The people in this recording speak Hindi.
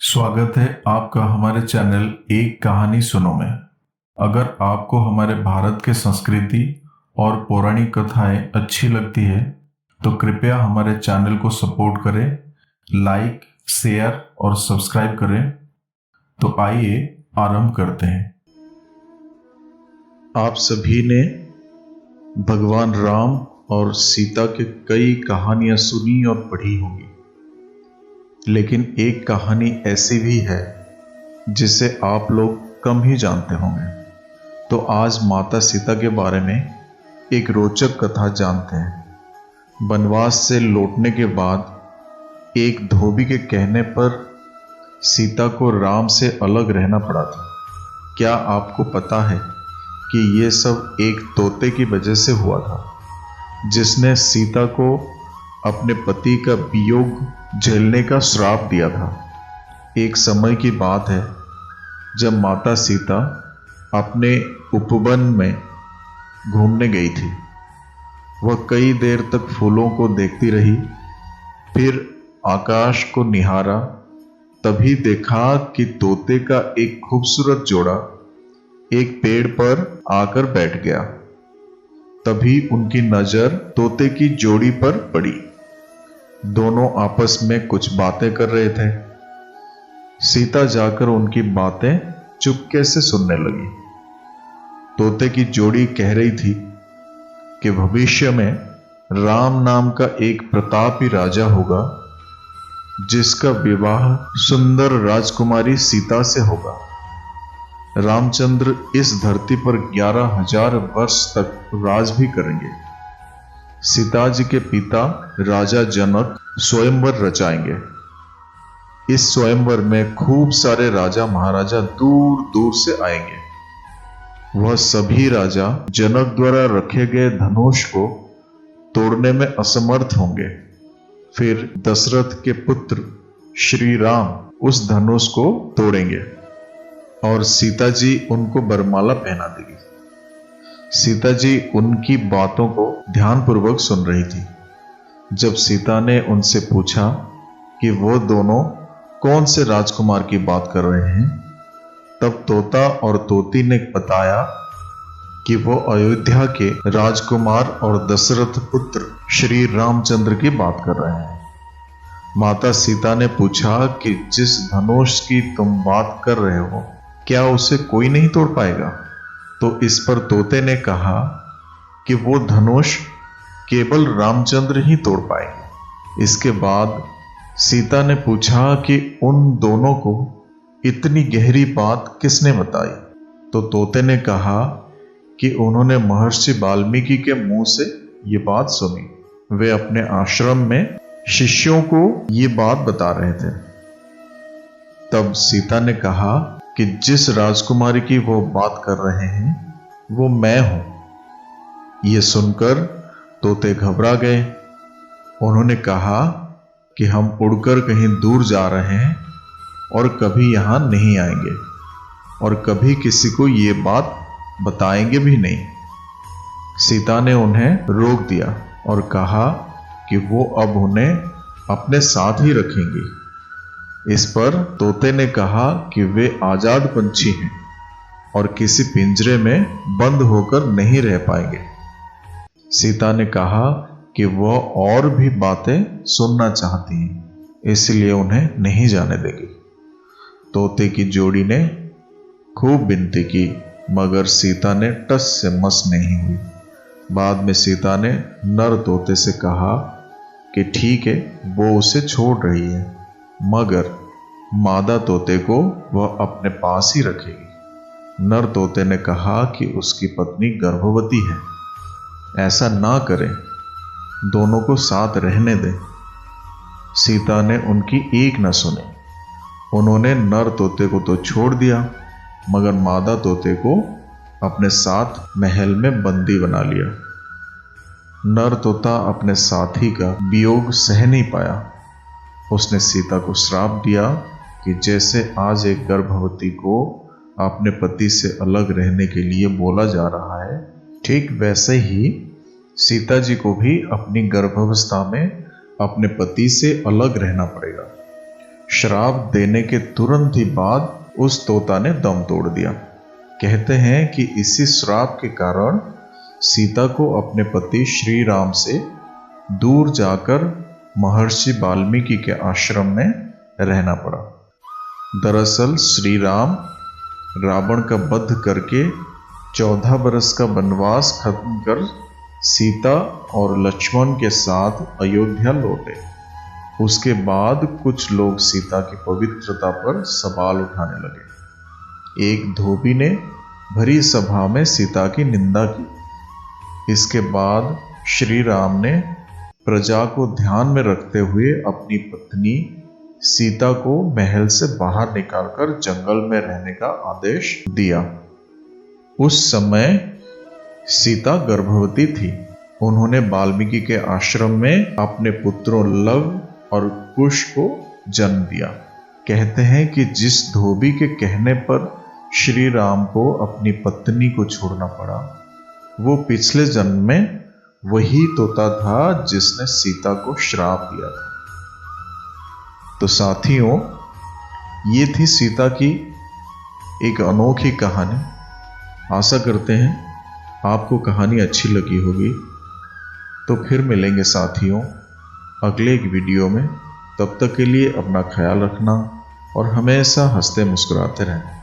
स्वागत है आपका हमारे चैनल एक कहानी सुनो में। अगर आपको हमारे भारत के संस्कृति और पौराणिक कथाएं अच्छी लगती है तो कृपया हमारे चैनल को सपोर्ट करें, लाइक, शेयर और सब्सक्राइब करें। तो आइए आरंभ करते हैं। आप सभी ने भगवान राम और सीता के कई कहानियां सुनी और पढ़ी होंगी, लेकिन एक कहानी ऐसी भी है जिसे आप लोग कम ही जानते होंगे। तो आज माता सीता के बारे में एक रोचक कथा जानते हैं। वनवास से लौटने के बाद एक धोबी के कहने पर सीता को राम से अलग रहना पड़ा था। क्या आपको पता है कि ये सब एक तोते की वजह से हुआ था, जिसने सीता को अपने पति का वियोग झेलने का श्राप दिया था। एक समय की बात है जब माता सीता अपने उपवन में घूमने गई थी। वह कई देर तक फूलों को देखती रही, फिर आकाश को निहारा। तभी देखा कि तोते का एक खूबसूरत जोड़ा एक पेड़ पर आकर बैठ गया। तभी उनकी नजर तोते की जोड़ी पर पड़ी। दोनों आपस में कुछ बातें कर रहे थे। सीता जाकर उनकी बातें चुपके से सुनने लगी। तोते की जोड़ी कह रही थी कि भविष्य में राम नाम का एक प्रतापी राजा होगा, जिसका विवाह सुंदर राजकुमारी सीता से होगा। रामचंद्र इस धरती पर 11,000 वर्ष तक राज भी करेंगे। सीता जी के पिता राजा जनक स्वयंवर रचाएंगे। इस स्वयंवर में खूब सारे राजा महाराजा दूर दूर से आएंगे। वह सभी राजा जनक द्वारा रखे गए धनुष को तोड़ने में असमर्थ होंगे। फिर दशरथ के पुत्र श्री राम उस धनुष को तोड़ेंगे और सीता जी उनको वरमाला पहना देगी। सीता जी उनकी बातों को ध्यानपूर्वक सुन रही थी। जब सीता ने उनसे पूछा कि वो दोनों कौन से राजकुमार की बात कर रहे हैं, तब तोता और तोती ने बताया कि वो अयोध्या के राजकुमार और दशरथ पुत्र श्री रामचंद्र की बात कर रहे हैं। माता सीता ने पूछा कि जिस धनुष की तुम बात कर रहे हो, क्या उसे कोई नहीं तोड़ पाएगा? तो इस पर तोते ने कहा कि वो धनुष केवल रामचंद्र ही तोड़ पाएंगे। इसके बाद सीता ने पूछा कि उन दोनों को इतनी गहरी बात किसने बताई? तो तोते ने कहा कि उन्होंने महर्षि वाल्मीकि के मुंह से ये बात सुनी। वे अपने आश्रम में शिष्यों को ये बात बता रहे थे। तब सीता ने कहा कि जिस राजकुमारी की वो बात कर रहे हैं वो मैं हूं। ये सुनकर तोते घबरा गए। उन्होंने कहा कि हम उड़कर कहीं दूर जा रहे हैं और कभी यहां नहीं आएंगे और कभी किसी को ये बात बताएंगे भी नहीं। सीता ने उन्हें रोक दिया और कहा कि वो अब उन्हें अपने साथ ही रखेंगी। इस पर तोते ने कहा कि वे आजाद पंछी हैं और किसी पिंजरे में बंद होकर नहीं रह पाएंगे। सीता ने कहा कि वह और भी बातें सुनना चाहती हैं, इसलिए उन्हें नहीं जाने देगी। तोते की जोड़ी ने खूब विनती की, मगर सीता ने टस से मस नहीं हुई। बाद में सीता ने नर तोते से कहा कि ठीक है, वो उसे छोड़ रही है, मगर मादा तोते को वह अपने पास ही रखेगी। नर तोते ने कहा कि उसकी पत्नी गर्भवती है, ऐसा ना करें, दोनों को साथ रहने दें। सीता ने उनकी एक न सुनी। उन्होंने नर तोते को तो छोड़ दिया, मगर मादा तोते को अपने साथ महल में बंदी बना लिया। नर तोता अपने साथी का वियोग सह नहीं पाया। उसने सीता को श्राप दिया कि जैसे आज एक गर्भवती को अपने पति से अलग रहने के लिए बोला जा रहा है, ठीक वैसे ही सीता जी को भी अपनी गर्भावस्था में अपने पति से अलग रहना पड़ेगा। श्राप देने के तुरंत ही बाद उस तोता ने दम तोड़ दिया। कहते हैं कि इसी श्राप के कारण सीता को अपने पति श्री राम से दूर जाकर महर्षि वाल्मीकि के आश्रम में रहना पड़ा। दरअसल श्री राम रावण का वध करके 14 बरस का वनवास खत्म कर सीता और लक्ष्मण के साथ अयोध्या लौटे। उसके बाद कुछ लोग सीता की पवित्रता पर सवाल उठाने लगे। एक धोबी ने भरी सभा में सीता की निंदा की। इसके बाद श्री राम ने प्रजा को ध्यान में रखते हुए अपनी पत्नी सीता को महल से बाहर निकालकर जंगल में रहने का आदेश दिया। उस समय सीता गर्भवती थी। उन्होंने वाल्मीकि के आश्रम में अपने पुत्रों लव और कुश को जन्म दिया। कहते हैं कि जिस धोबी के कहने पर श्री राम को अपनी पत्नी को छोड़ना पड़ा, वो पिछले जन्म में वही तोता था जिसने सीता को श्राप दिया था। तो साथियों, ये थी सीता की एक अनोखी कहानी। आशा करते हैं आपको कहानी अच्छी लगी होगी। तो फिर मिलेंगे साथियों अगले एक वीडियो में। तब तक के लिए अपना ख्याल रखना और हमेशा हंसते मुस्कुराते रहना।